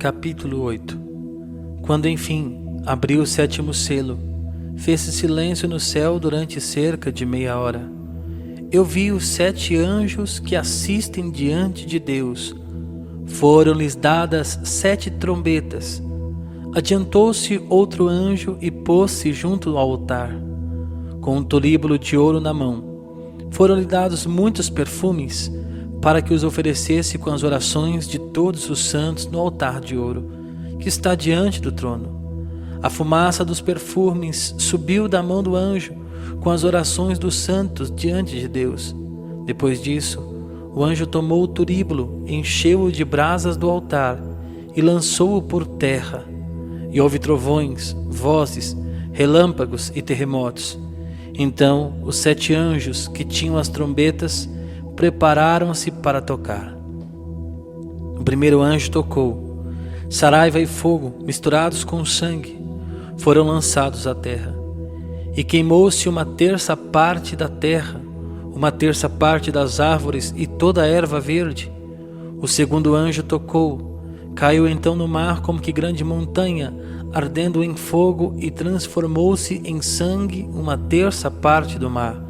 Capítulo 8. Quando enfim abriu o sétimo selo, fez-se silêncio no céu durante cerca de meia hora. Eu vi os 7 anjos que assistem diante de Deus. Foram-lhes dadas 7 trombetas. Adiantou-se outro anjo e pôs-se junto ao altar, com um tolíbulo de ouro na mão. Foram-lhe dados muitos perfumes, para que os oferecesse com as orações de todos os santos no altar de ouro, que está diante do trono. A fumaça dos perfumes subiu da mão do anjo, com as orações dos santos diante de Deus. Depois disso, o anjo tomou o turíbulo, encheu-o de brasas do altar e lançou-o por terra. E houve trovões, vozes, relâmpagos e terremotos. Então os 7 anjos que tinham as trombetas prepararam-se para tocar. O primeiro anjo tocou. Saraiva e fogo, misturados com sangue, foram lançados à terra. E queimou-se 1/3 parte da terra, 1/3 parte das árvores e toda a erva verde. O segundo anjo tocou. Caiu então no mar como que grande montanha, ardendo em fogo, e transformou-se em sangue 1/3 parte do mar.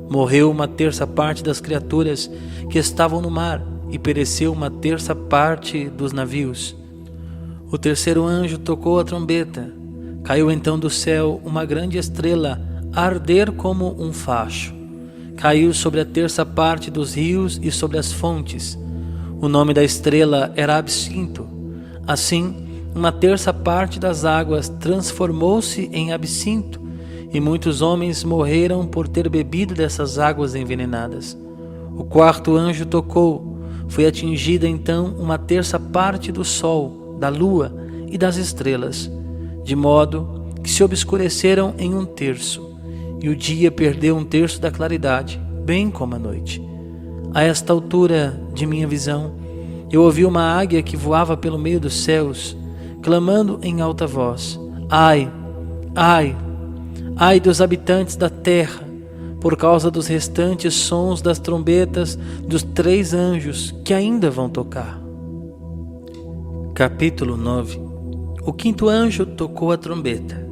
Morreu 1/3 parte das criaturas que estavam no mar, e pereceu 1/3 parte dos navios. O terceiro anjo tocou a trombeta. Caiu então do céu uma grande estrela, a arder como um facho. Caiu sobre a 1/3 parte dos rios e sobre as fontes. O nome da estrela era Absinto. Assim, 1/3 parte das águas transformou-se em absinto, e muitos homens morreram por ter bebido dessas águas envenenadas. O quarto anjo tocou. Foi atingida então 1/3 parte do sol, da lua e das estrelas, de modo que se obscureceram em 1/3, e o dia perdeu 1/3 da claridade, bem como a noite. A esta altura de minha visão, eu ouvi uma águia que voava pelo meio dos céus, clamando em alta voz: Ai, ai, ai dos habitantes da terra, por causa dos restantes sons das trombetas dos 3 anjos que ainda vão tocar. Capítulo 9. O quinto anjo tocou a trombeta.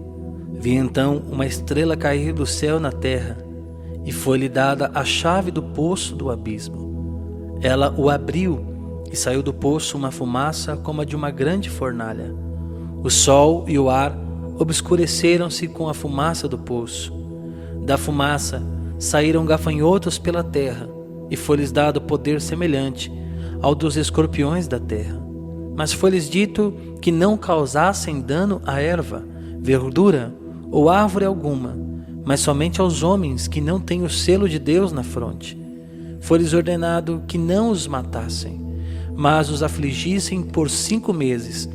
Vi então uma estrela cair do céu na terra, e foi-lhe dada a chave do poço do abismo. Ela o abriu, e saiu do poço uma fumaça como a de uma grande fornalha. O sol e o ar obscureceram-se com a fumaça do poço. Da fumaça saíram gafanhotos pela terra, e foi-lhes dado poder semelhante ao dos escorpiões da terra. Mas foi-lhes dito que não causassem dano à erva, verdura ou árvore alguma, mas somente aos homens que não têm o selo de Deus na fronte. Foi-lhes ordenado que não os matassem, mas os afligissem por 5 meses.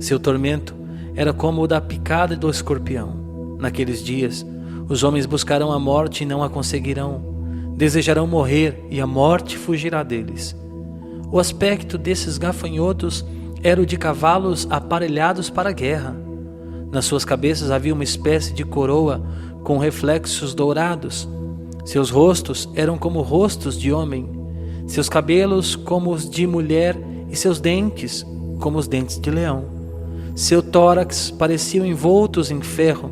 Seu tormento era como o da picada do escorpião. Naqueles dias, os homens buscarão a morte e não a conseguirão. Desejarão morrer e a morte fugirá deles. O aspecto desses gafanhotos era o de cavalos aparelhados para a guerra. Nas suas cabeças havia uma espécie de coroa com reflexos dourados. Seus rostos eram como rostos de homem, seus cabelos como os de mulher e seus dentes como os dentes de leão. Seu tórax pareciam envoltos em ferro,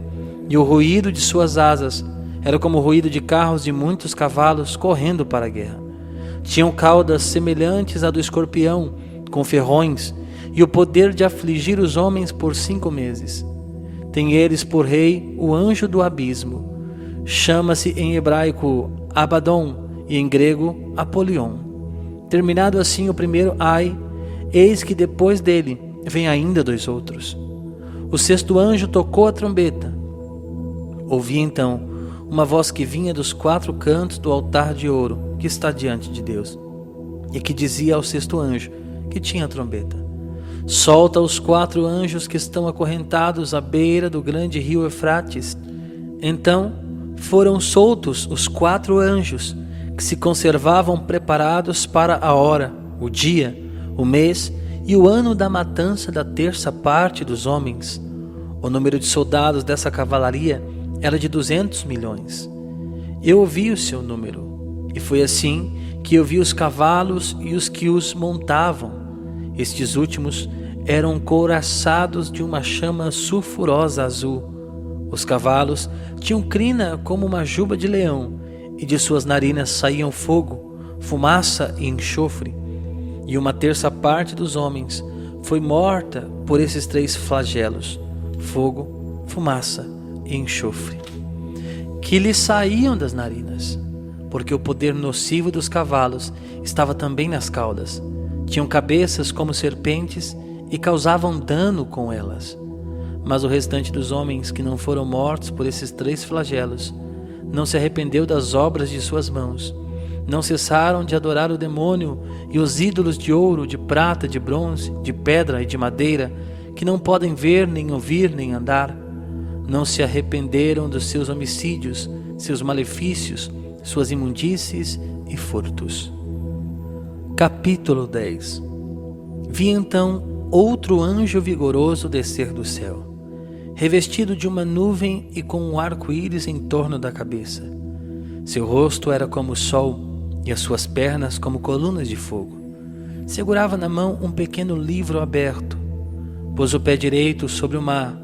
e o ruído de suas asas era como o ruído de carros de muitos cavalos correndo para a guerra. Tinham caudas semelhantes à do escorpião, com ferrões, e o poder de afligir os homens por 5 meses. Tem eles por rei o anjo do abismo. Chama-se em hebraico Abaddon e em grego Apolion. Terminado assim o primeiro ai, eis que depois dele vem ainda 2 outros. O sexto anjo tocou a trombeta. Ouvi então uma voz que vinha dos 4 cantos do altar de ouro que está diante de Deus, e que dizia ao sexto anjo, que tinha a trombeta: solta os 4 anjos que estão acorrentados à beira do grande rio Eufrates. Então foram soltos os 4 anjos que se conservavam preparados para a hora, o dia, o mês e o ano da matança da 1/3 parte dos homens. O número de soldados dessa cavalaria era de 200 milhões. Eu ouvi o seu número, e foi assim que eu vi os cavalos e os que os montavam. Estes últimos eram couraçados de uma chama sulfurosa azul. Os cavalos tinham crina como uma juba de leão, e de suas narinas saíam fogo, fumaça e enxofre. E 1/3 dos homens foi morta por esses 3 flagelos: fogo, fumaça e enxofre, que lhes saíam das narinas, porque o poder nocivo dos cavalos estava também nas caudas. Tinham cabeças como serpentes e causavam dano com elas. Mas o restante dos homens que não foram mortos por esses 3 flagelos não se arrependeu das obras de suas mãos. Não cessaram de adorar o demônio e os ídolos de ouro, de prata, de bronze, de pedra e de madeira, que não podem ver, nem ouvir, nem andar. Não se arrependeram dos seus homicídios, seus malefícios, suas imundícies e furtos. Capítulo 10. Vi então outro anjo vigoroso descer do céu, revestido de uma nuvem e com um arco-íris em torno da cabeça. Seu rosto era como o sol e as suas pernas como colunas de fogo. Segurava na mão um pequeno livro aberto. Pôs o pé direito sobre o mar,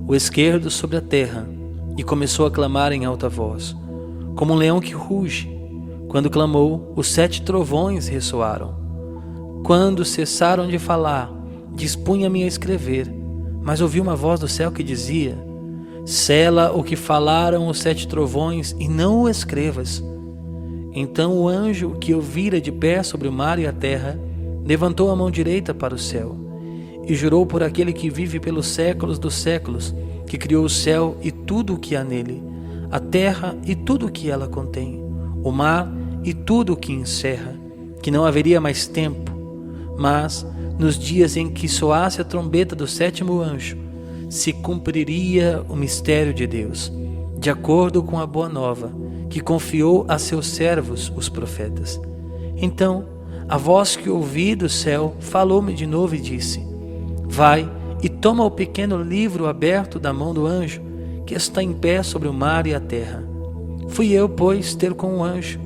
o esquerdo sobre a terra, e começou a clamar em alta voz, como um leão que ruge. Quando clamou, os 7 trovões ressoaram. Quando cessaram de falar, dispunha-me a escrever, mas ouvi uma voz do céu que dizia: sela o que falaram os 7 trovões e não o escrevas. Então o anjo que eu vira de pé sobre o mar e a terra levantou a mão direita para o céu e jurou por aquele que vive pelos séculos dos séculos, que criou o céu e tudo o que há nele, a terra e tudo o que ela contém, o mar e tudo o que encerra, que não haveria mais tempo, mas nos dias em que soasse a trombeta do 7º anjo, se cumpriria o mistério de Deus, de acordo com a boa nova que confiou a seus servos, os profetas. Então a voz que ouvi do céu falou-me de novo e disse: vai e toma o pequeno livro aberto da mão do anjo que está em pé sobre o mar e a terra. Fui eu, pois, ter com o anjo,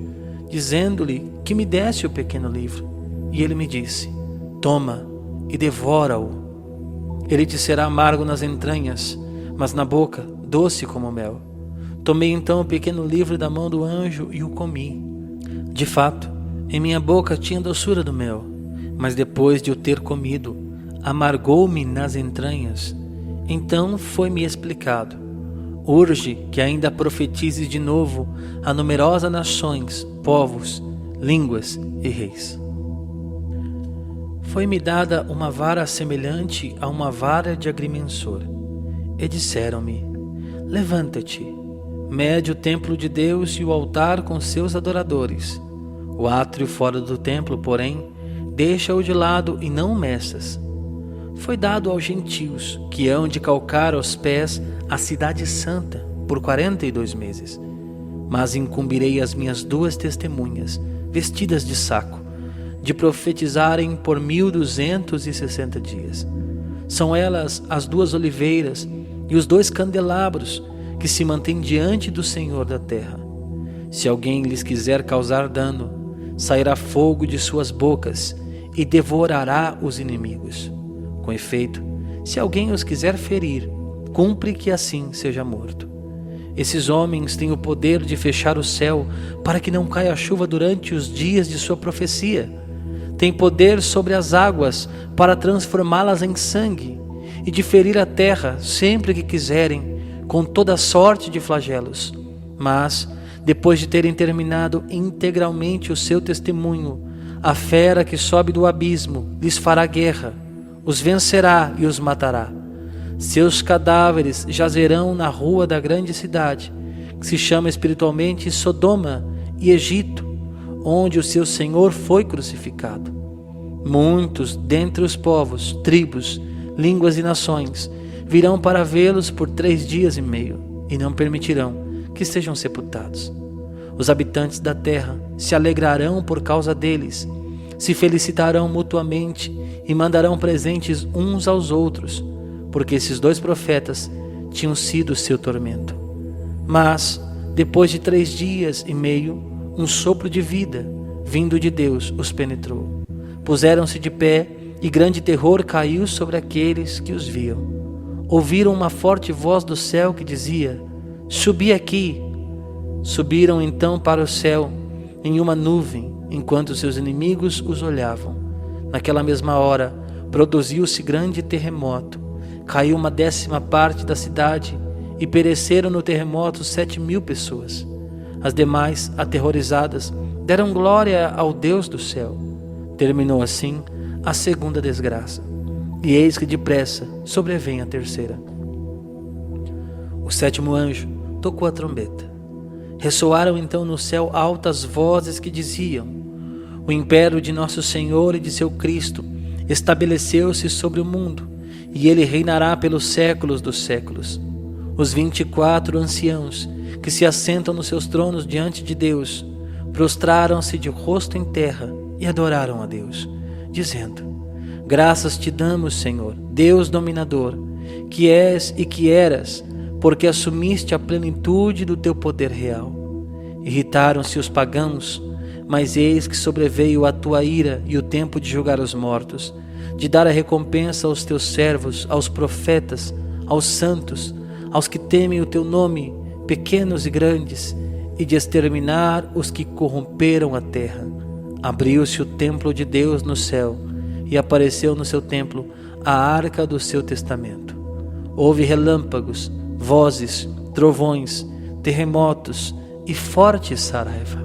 dizendo-lhe que me desse o pequeno livro, e ele me disse: toma e devora-o. Ele te será amargo nas entranhas, mas na boca doce como mel. Tomei então o pequeno livro da mão do anjo e o comi. De fato, em minha boca tinha doçura do mel, mas depois de o ter comido, amargou-me nas entranhas. Então foi-me explicado: urge que ainda profetizes de novo a numerosas nações, povos, línguas e reis. Foi-me dada uma vara semelhante a uma vara de agrimensor, e disseram-me: levanta-te, mede o templo de Deus e o altar com seus adoradores. O átrio fora do templo, porém, deixa-o de lado e não o meças. Foi dado aos gentios, que hão de calcar aos pés a cidade santa por 42 meses. Mas incumbirei as minhas 2 testemunhas, vestidas de saco, de profetizarem por 1260 dias. São elas as 2 oliveiras e os 2 candelabros que se mantêm diante do Senhor da terra. Se alguém lhes quiser causar dano, sairá fogo de suas bocas e devorará os inimigos. Com efeito, se alguém os quiser ferir, cumpre que assim seja morto. Esses homens têm o poder de fechar o céu para que não caia chuva durante os dias de sua profecia. Têm poder sobre as águas para transformá-las em sangue e de ferir a terra sempre que quiserem, com toda sorte de flagelos. Mas, depois de terem terminado integralmente o seu testemunho, a fera que sobe do abismo lhes fará guerra, os vencerá e os matará. Seus cadáveres jazerão na rua da grande cidade, que se chama espiritualmente Sodoma e Egito, onde o seu Senhor foi crucificado. Muitos dentre os povos, tribos, línguas e nações virão para vê-los por 3 dias e meio, e não permitirão que sejam sepultados. Os habitantes da terra se alegrarão por causa deles, se felicitarão mutuamente e mandarão presentes uns aos outros, porque esses 2 profetas tinham sido seu tormento. Mas, depois de 3 dias e meio, um sopro de vida, vindo de Deus, os penetrou. Puseram-se de pé e grande terror caiu sobre aqueles que os viam. Ouviram uma forte voz do céu que dizia: subi aqui. Subiram então para o céu em uma nuvem, enquanto seus inimigos os olhavam. Naquela mesma hora, produziu-se grande terremoto. Caiu 1/10 da cidade e pereceram no terremoto 7.000 pessoas. As demais, aterrorizadas, deram glória ao Deus do céu. Terminou assim a segunda desgraça. E eis que depressa sobrevém a terceira. O sétimo anjo tocou a trombeta. Ressoaram então no céu altas vozes que diziam: o império de nosso Senhor e de seu Cristo estabeleceu-se sobre o mundo, e ele reinará pelos séculos dos séculos. Os 24 anciãos que se assentam nos seus tronos diante de Deus prostraram-se de rosto em terra e adoraram a Deus, dizendo: graças te damos, Senhor, Deus dominador, que és e que eras, porque assumiste a plenitude do teu poder real. Irritaram-se os pagãos, mas eis que sobreveio a tua ira e o tempo de julgar os mortos, de dar a recompensa aos teus servos, aos profetas, aos santos, aos que temem o teu nome, pequenos e grandes, e de exterminar os que corromperam a terra. Abriu-se o templo de Deus no céu, e apareceu no seu templo a arca do seu testamento. Houve relâmpagos, vozes, trovões, terremotos e forte saraiva.